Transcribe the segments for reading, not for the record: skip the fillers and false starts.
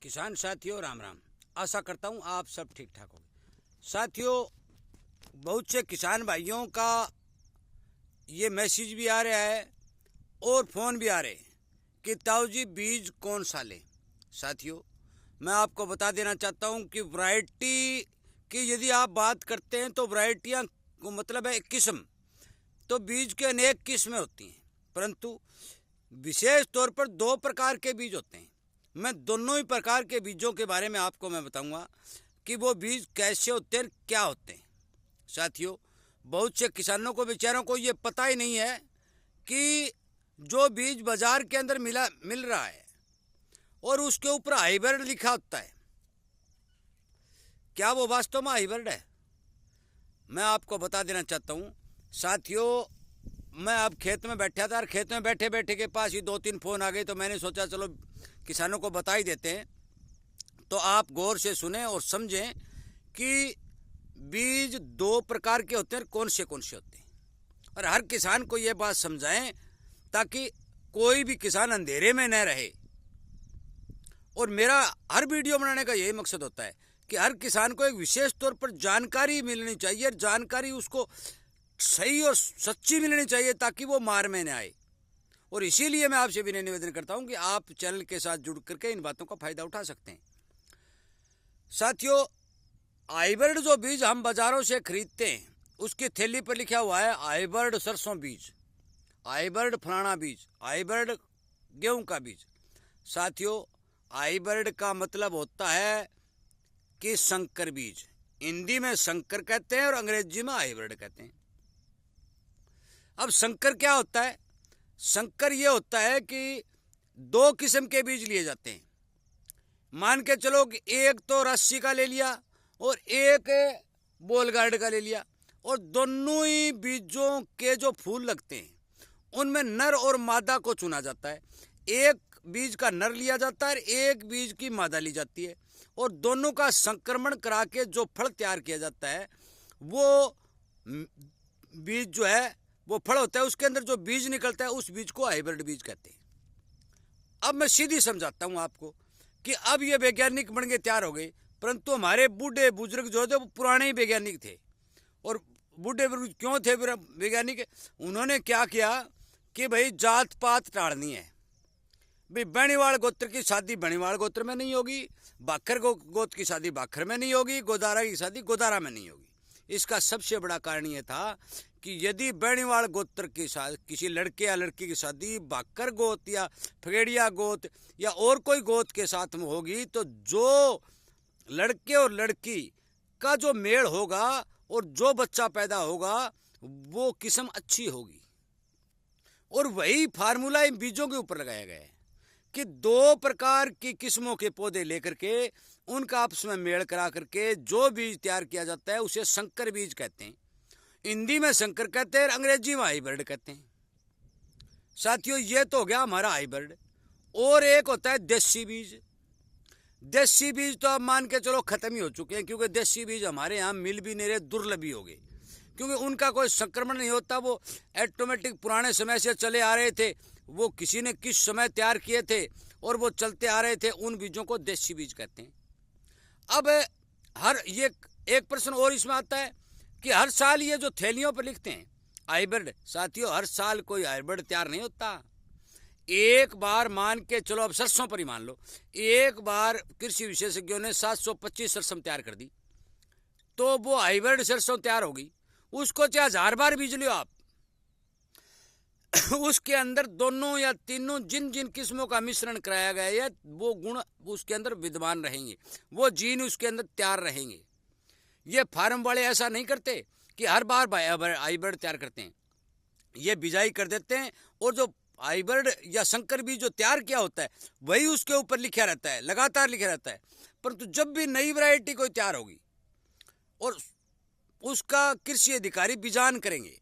किसान साथियों राम राम। आशा करता हूँ आप सब ठीक ठाक होंगे। साथियों, बहुत से किसान भाइयों का ये मैसेज भी आ रहा है और फ़ोन भी आ रहे हैं कि ताऊ जी बीज कौन सा लें। साथियों, मैं आपको बता देना चाहता हूँ कि वैरायटी की यदि आप बात करते हैं तो वैरायटियाँ को मतलब है किस्म, तो बीज के अनेक किस्में होती हैं, परंतु विशेष तौर पर दो प्रकार के बीज होते हैं। मैं दोनों ही प्रकार के बीजों के बारे में आपको मैं बताऊंगा कि वो बीज कैसे होते हैं, क्या होते हैं। साथियों, बहुत से किसानों को बेचारों को ये पता ही नहीं है कि जो बीज बाजार के अंदर मिल रहा है और उसके ऊपर हाइब्रिड लिखा होता है, क्या वो वास्तव में हाइब्रिड है। मैं आपको बता देना चाहता हूँ साथियों, मैं अब खेत में बैठा था और खेत में बैठे बैठे के पास ही 2-3 फ़ोन आ गए, तो मैंने सोचा चलो किसानों को बता ही देते हैं। तो आप गौर से सुने और समझें कि बीज दो प्रकार के होते हैं, कौन से होते हैं, और हर किसान को ये बात समझाएं ताकि कोई भी किसान अंधेरे में न रहे। और मेरा हर वीडियो बनाने का यही मकसद होता है कि हर किसान को एक विशेष तौर पर जानकारी मिलनी चाहिए, जानकारी उसको सही और सच्ची मिलनी चाहिए ताकि वो मार में न आए। और इसीलिए मैं आपसे भी निवेदन करता हूं कि आप चैनल के साथ जुड़ करके इन बातों का फायदा उठा सकते हैं। साथियों, हाइब्रिड जो बीज हम बाजारों से खरीदते हैं उसकी थैली पर लिखा हुआ है हाइब्रिड सरसों बीज, हाइब्रिड फलाना बीज, हाइब्रिड गेहूं का बीज। साथियों, हाइब्रिड का मतलब होता है कि संकर बीज। हिंदी में संकर कहते हैं और अंग्रेजी में हाइब्रिड कहते हैं। अब संकर क्या होता है? संकर ये होता है कि दो किस्म के बीज लिए जाते हैं। मान के चलो कि एक तो रस्सी का ले लिया और एक बोल गार्ड का ले लिया, और दोनों ही बीजों के जो फूल लगते हैं उनमें नर और मादा को चुना जाता है। एक बीज का नर लिया जाता है, एक बीज की मादा ली जाती है, और दोनों का संक्रमण करा के जो फल तैयार किया जाता है वो बीज जो है वो फल होता है। उसके अंदर जो बीज निकलता है उस बीज को हाइब्रिड बीज कहते हैं। अब मैं सीधी समझाता हूं आपको कि अब ये वैज्ञानिक बन के तैयार हो गए, परंतु हमारे बूढ़े बुजुर्ग जो थे वो पुराने ही वैज्ञानिक थे। और बूढ़े बुजुर्ग क्यों थे वैज्ञानिक? उन्होंने क्या किया कि भाई जात पात टाड़नी है। भाई बेणीवाल गोत्र की शादी बेणीवाल गोत्र में नहीं होगी, बाखर गोत्र की शादी बाखर में नहीं होगी, गोदारा की शादी गोदारा में नहीं होगी। इसका सबसे बड़ा कारण ये था कि यदि बेणीवाल गोत्र के साथ किसी लड़के या लड़की की शादी बाकर गोत या फगेड़िया गोत या और कोई गोत के साथ में होगी तो जो लड़के और लड़की का जो मेल होगा और जो बच्चा पैदा होगा वो किस्म अच्छी होगी। और वही फार्मूला इन बीजों के ऊपर लगाया गया है कि दो प्रकार की किस्मों के पौधे लेकर के उनका आपस में मेल करा करके जो बीज तैयार किया जाता है उसे संकर बीज कहते हैं। हिंदी में संकर कहते हैं, अंग्रेजी में हाइब्रिड कहते हैं। साथियों, ये तो हो गया हमारा हाइब्रिड। और एक होता है देसी बीज। देसी बीज तो अब मान के चलो खत्म ही हो चुके हैं, क्योंकि देसी बीज हमारे यहाँ मिल भी नहीं रहे, दुर्लभ ही हो गए, क्योंकि उनका कोई संक्रमण नहीं होता। वो ऑटोमेटिक पुराने समय से चले आ रहे थे, वो किसी ने किस समय तैयार किए थे और वो चलते आ रहे थे, उन बीजों को देसी बीज कहते हैं। अब ये एक प्रश्न और इसमें आता है कि हर साल ये जो थैलियों पर लिखते हैं हाइब्रिड, साथियों हर साल कोई हाइब्रिड तैयार नहीं होता। एक बार मान के चलो, अब सरसों पर ही मान लो, एक बार कृषि विशेषज्ञों ने 725 सरसों तैयार कर दी तो वो हाइब्रिड सरसों तैयार होगी। उसको चाहे 1000 बार बीज लो आप उसके अंदर दोनों या तीनों जिन जिन किस्मों का मिश्रण कराया गया है वो गुण उसके अंदर विद्यमान रहेंगे, वो जीन उसके अंदर तैयार रहेंगे। ये फार्म वाले ऐसा नहीं करते कि हर बार हाइब्रिड तैयार करते हैं, ये बिजाई कर देते हैं और जो हाइब्रिड या संकर बीज जो तैयार किया होता है वही उसके ऊपर लिखा रहता है, लगातार लिखा रहता है। परंतु जब भी नई वैरायटी कोई तैयार होगी और उसका कृषि अधिकारी बीजान करेंगे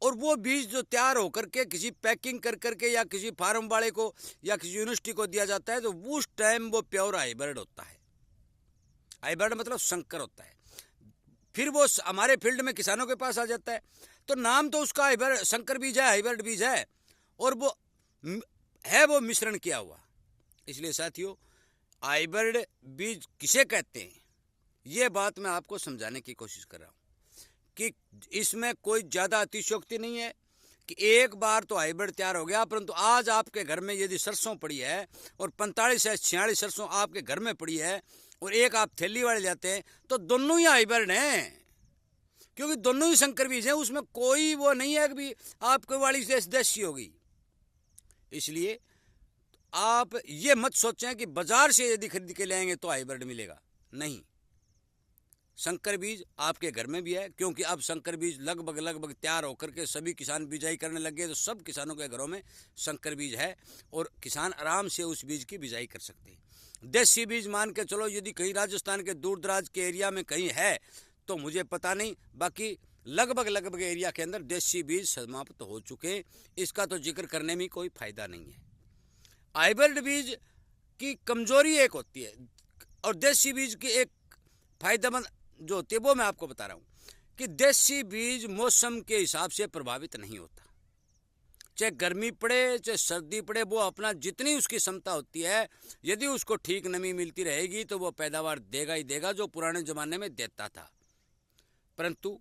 और वो बीज जो तैयार होकर के किसी पैकिंग कर करके या किसी फार्म वाले को या किसी यूनिवर्सिटी को दिया जाता है तो उस टाइम वो प्योर हाइब्रिड होता है। हाइब्रिड मतलब संकर होता है। फिर वो हमारे फील्ड में किसानों के पास आ जाता है तो नाम तो उसका हाइब्रिड संकर बीज है, हाइब्रिड बीज है, और वो है वो मिश्रण किया हुआ। इसलिए साथियों, हाइब्रिड बीज किसे कहते हैं, ये बात मैं आपको समझाने की कोशिश कर रहा हूँ कि इसमें कोई ज़्यादा अतिशयोक्ति नहीं है कि एक बार तो हाइब्रिड तैयार हो गया, परंतु आज आपके घर में यदि सरसों पड़ी है और 45 से 46 सरसों आपके घर में पड़ी है और एक आप थैली वाले जाते हैं, तो दोनों ही हाइब्रिड हैं, क्योंकि दोनों ही संकर बीज हैं। उसमें कोई वो नहीं है कि भी आपके वाली से देशी होगी। इसलिए आप ये मत सोचें कि बाजार से यदि खरीद के लाएंगे तो हाइब्रिड मिलेगा, नहीं। संकर बीज आपके घर में भी है, क्योंकि अब संकर बीज लगभग तैयार होकर के सभी किसान बिजाई करने लग गए, तो सब किसानों के घरों में संकर बीज है और किसान आराम से उस बीज की बिजाई कर सकते हैं। देसी बीज मान के चलो यदि कहीं राजस्थान के दूर दराज के एरिया में कहीं है तो मुझे पता नहीं, बाकी लगभग एरिया के अंदर देसी बीज समाप्त हो चुके हैं। इसका तो जिक्र करने में कोई फायदा नहीं है। हाइब्रिड बीज की कमजोरी एक होती है और देसी बीज की एक फायदेमंद जो होती है वो मैं आपको बता रहा हूँ कि देसी बीज मौसम के हिसाब से प्रभावित नहीं होता। चाहे गर्मी पड़े चाहे सर्दी पड़े, वो अपना जितनी उसकी क्षमता होती है, यदि उसको ठीक नमी मिलती रहेगी तो वो पैदावार देगा ही देगा, जो पुराने ज़माने में देता था। परंतु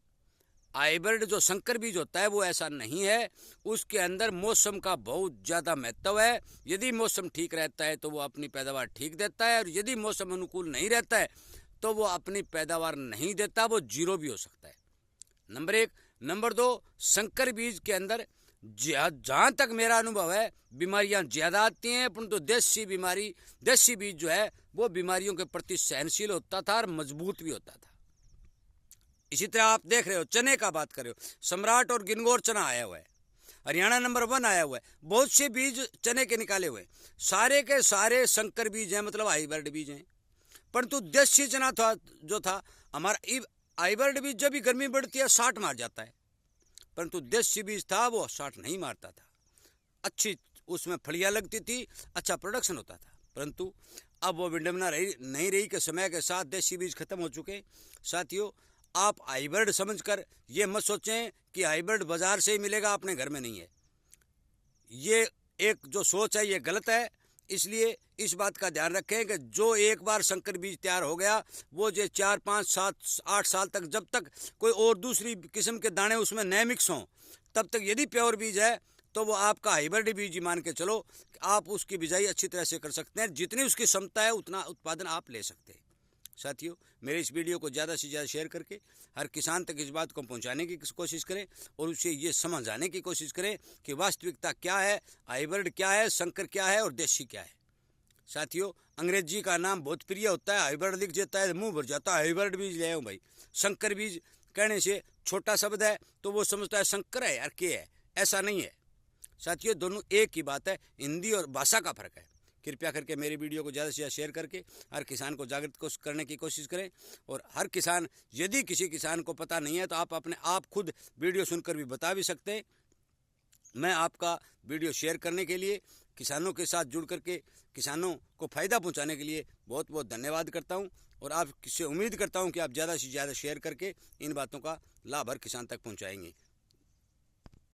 हाइब्रिड जो संकर बीज होता है वो ऐसा नहीं है। उसके अंदर मौसम का बहुत ज़्यादा महत्व है। यदि मौसम ठीक रहता है तो वो अपनी पैदावार ठीक देता है, और यदि मौसम अनुकूल नहीं रहता है तो वो अपनी पैदावार नहीं देता, वो जीरो भी हो सकता है। नंबर 1। नंबर 2, संकर बीज के अंदर जहाँ तक मेरा अनुभव है बीमारियाँ ज़्यादा आती हैं, परंतु देसी बीज जो है वो बीमारियों के प्रति सहनशील होता था और मजबूत भी होता था। इसी तरह आप देख रहे हो चने का बात कर रहे हो, सम्राट और गिनगौर चना आया हुआ है, हरियाणा नंबर 1 आया हुआ है, बहुत से बीज चने के निकाले हुए, सारे के सारे संकर बीज हैं, मतलब हाइब्रिड बीज हैं। परंतु देसी चना जो था हमारा हाइब्रिड बीज, जब भी गर्मी बढ़ती है 60 मार जाता है, परंतु देसी बीज था वो 60 नहीं मारता था। अच्छी उसमें फलियाँ लगती थी, अच्छा प्रोडक्शन होता था। परंतु अब वो विडंबना नहीं रही कि समय के साथ देसी बीज खत्म हो चुके। साथियों, आप हाइब्रिड समझकर ये मत सोचें कि हाइब्रिड बाजार से ही मिलेगा, अपने घर में नहीं है। ये एक जो सोच है ये गलत है। इसलिए इस बात का ध्यान रखें कि जो एक बार संकर बीज तैयार हो गया वो जो 4, 5, 7, 8 साल तक, जब तक कोई और दूसरी किस्म के दाने उसमें नए मिक्स हों, तब तक यदि प्योर बीज है तो वो आपका हाइब्रिड बीज ही मान के चलो। आप उसकी बिजाई अच्छी तरह से कर सकते हैं, जितनी उसकी क्षमता है उतना उत्पादन आप ले सकते हैं। साथियों, मेरे इस वीडियो को ज़्यादा से ज़्यादा शेयर करके हर किसान तक इस बात को पहुंचाने की कोशिश करें और उसे ये समझाने की कोशिश करें कि वास्तविकता क्या है, हाइब्रिड क्या है, संकर क्या है और देसी क्या है। साथियों, अंग्रेजी का नाम बहुत प्रिय होता है, हाइब्रिड लिख देता है मुंह भर जाता है, हाइब्रिड बीज ले आऊँ भाई। संकर बीज कहने से छोटा शब्द है तो वो समझता है संकर है यार क्या है, ऐसा नहीं है। साथियों, दोनों एक ही बात है, हिंदी और भाषा का फर्क है। कृपया करके मेरी वीडियो को ज़्यादा से ज़्यादा शेयर करके हर किसान को जागृत करने की कोशिश करें। और हर किसान, यदि किसी किसान को पता नहीं है तो आप अपने आप खुद वीडियो सुनकर भी बता भी सकते हैं। मैं आपका वीडियो शेयर करने के लिए, किसानों के साथ जुड़ करके किसानों को फ़ायदा पहुंचाने के लिए बहुत बहुत धन्यवाद करता हूं। और आपसे उम्मीद करता हूं कि आप ज़्यादा से ज़्यादा शेयर करके इन बातों का लाभ हर किसान तक पहुंचाएंगे।